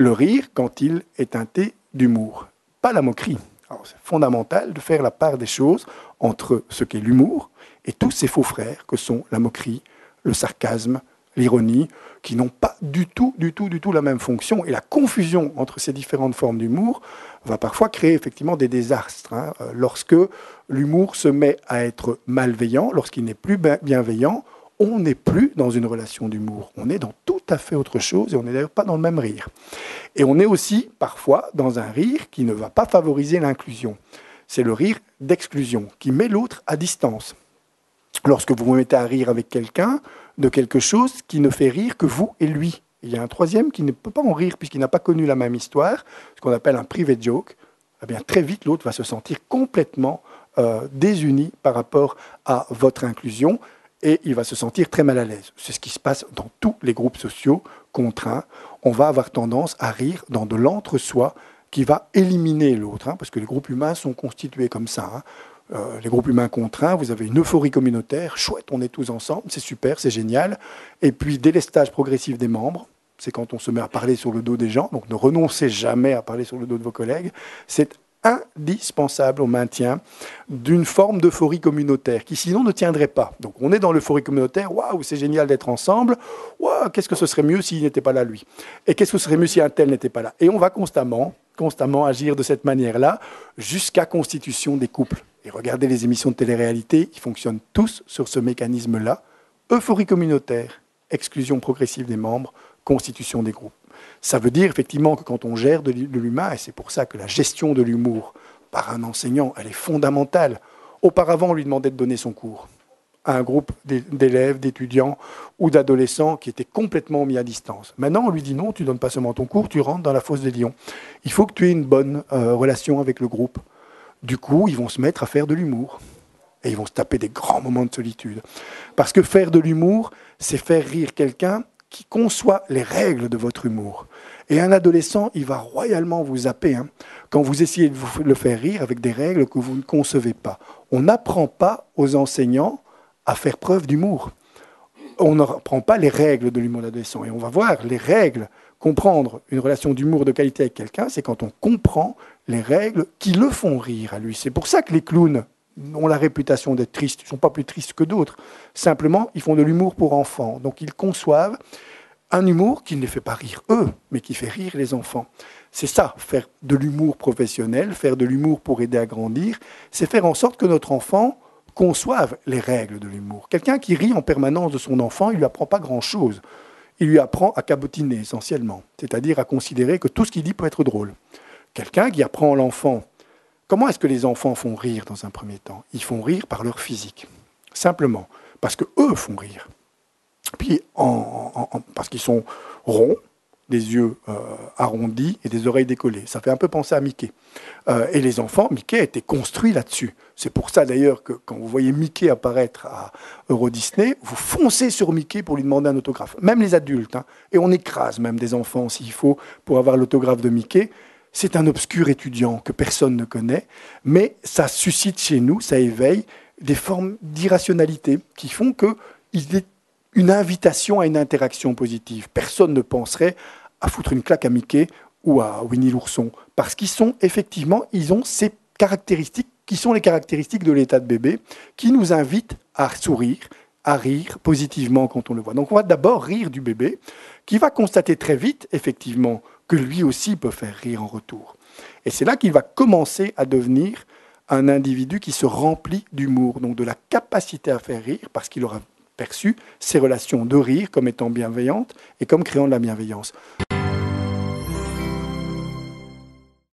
le rire quand il est teinté d'humour, pas la moquerie. Alors, c'est fondamental de faire la part des choses entre ce qu'est l'humour et tous ces faux frères que sont la moquerie, le sarcasme, l'ironie, qui n'ont pas du tout la même fonction. Et la confusion entre ces différentes formes d'humour va parfois créer effectivement des désastres. Lorsque l'humour se met à être malveillant, lorsqu'il n'est plus bienveillant, on n'est plus dans une relation d'humour. On est dans tout à fait autre chose et on n'est d'ailleurs pas dans le même rire. Et on est aussi parfois dans un rire qui ne va pas favoriser l'inclusion. C'est le rire d'exclusion, qui met l'autre à distance. Lorsque vous vous mettez à rire avec quelqu'un de quelque chose qui ne fait rire que vous et lui. Il y a un troisième qui ne peut pas en rire puisqu'il n'a pas connu la même histoire, ce qu'on appelle un private joke. Eh bien, très vite, l'autre va se sentir complètement désuni par rapport à votre inclusion et il va se sentir très mal à l'aise. C'est ce qui se passe dans tous les groupes sociaux contraints. On va avoir tendance à rire dans de l'entre-soi qui va éliminer l'autre, parce que les groupes humains sont constitués comme ça. Les groupes humains contraints, vous avez une euphorie communautaire, chouette, on est tous ensemble, c'est super, c'est génial. Et puis délestage progressif des membres, c'est quand on se met à parler sur le dos des gens, donc ne renoncez jamais à parler sur le dos de vos collègues. C'est indispensable au maintien d'une forme d'euphorie communautaire qui sinon ne tiendrait pas. Donc on est dans l'euphorie communautaire, waouh, c'est génial d'être ensemble, waouh, qu'est-ce que ce serait mieux s'il n'était pas là lui, et qu'est-ce que ce serait mieux si un tel n'était pas là. Et on va constamment agir de cette manière-là jusqu'à constitution des couples. Et regardez les émissions de télé-réalité, ils fonctionnent tous sur ce mécanisme-là. Euphorie communautaire, exclusion progressive des membres, constitution des groupes. Ça veut dire effectivement que quand on gère de l'humain, et c'est pour ça que la gestion de l'humour par un enseignant, elle est fondamentale. Auparavant, on lui demandait de donner son cours à un groupe d'élèves, d'étudiants ou d'adolescents qui étaient complètement mis à distance. Maintenant, on lui dit non, tu ne donnes pas seulement ton cours, tu rentres dans la fosse des lions. Il faut que tu aies une bonne relation avec le groupe. Du coup, ils vont se mettre à faire de l'humour. Et ils vont se taper des grands moments de solitude. Parce que faire de l'humour, c'est faire rire quelqu'un qui conçoit les règles de votre humour. Et un adolescent, il va royalement vous zapper quand vous essayez de le faire rire avec des règles que vous ne concevez pas. On n'apprend pas aux enseignants à faire preuve d'humour. On n'apprend pas les règles de l'humour d'adolescent. Et on va voir les règles. Comprendre une relation d'humour de qualité avec quelqu'un, c'est quand on comprend les règles qui le font rire à lui. C'est pour ça que les clowns ont la réputation d'être tristes. Ils ne sont pas plus tristes que d'autres. Simplement, ils font de l'humour pour enfants. Donc, ils conçoivent un humour qui ne les fait pas rire eux, mais qui fait rire les enfants. C'est ça, faire de l'humour professionnel, faire de l'humour pour aider à grandir, c'est faire en sorte que notre enfant conçoive les règles de l'humour. Quelqu'un qui rit en permanence de son enfant, il ne lui apprend pas grand-chose. Il lui apprend à cabotiner essentiellement, c'est-à-dire à considérer que tout ce qu'il dit peut être drôle. Quelqu'un qui apprend à l'enfant, comment est-ce que les enfants font rire dans un premier temps? Ils font rire par leur physique, simplement, parce qu'eux font rire. Puis parce qu'ils sont ronds, des yeux arrondis et des oreilles décollées. Ça fait un peu penser à Mickey. Et les enfants, Mickey a été construit là-dessus. C'est pour ça d'ailleurs que quand vous voyez Mickey apparaître à Euro Disney, vous foncez sur Mickey pour lui demander un autographe. Même les adultes. Et on écrase même des enfants s'il faut pour avoir l'autographe de Mickey. C'est un obscur étudiant que personne ne connaît, mais ça suscite chez nous, ça éveille des formes d'irrationalité qui font qu'il est une invitation à une interaction positive. Personne ne penserait à foutre une claque à Mickey ou à Winnie l'ourson, parce qu'ils sont effectivement, ils ont ces caractéristiques qui sont les caractéristiques de l'état de bébé, qui nous invitent à sourire, à rire positivement quand on le voit. Donc on va d'abord rire du bébé, qui va constater très vite, effectivement, que lui aussi peut faire rire en retour. Et c'est là qu'il va commencer à devenir un individu qui se remplit d'humour, donc de la capacité à faire rire, parce qu'il aura perçu ces relations de rire comme étant bienveillantes et comme créant de la bienveillance.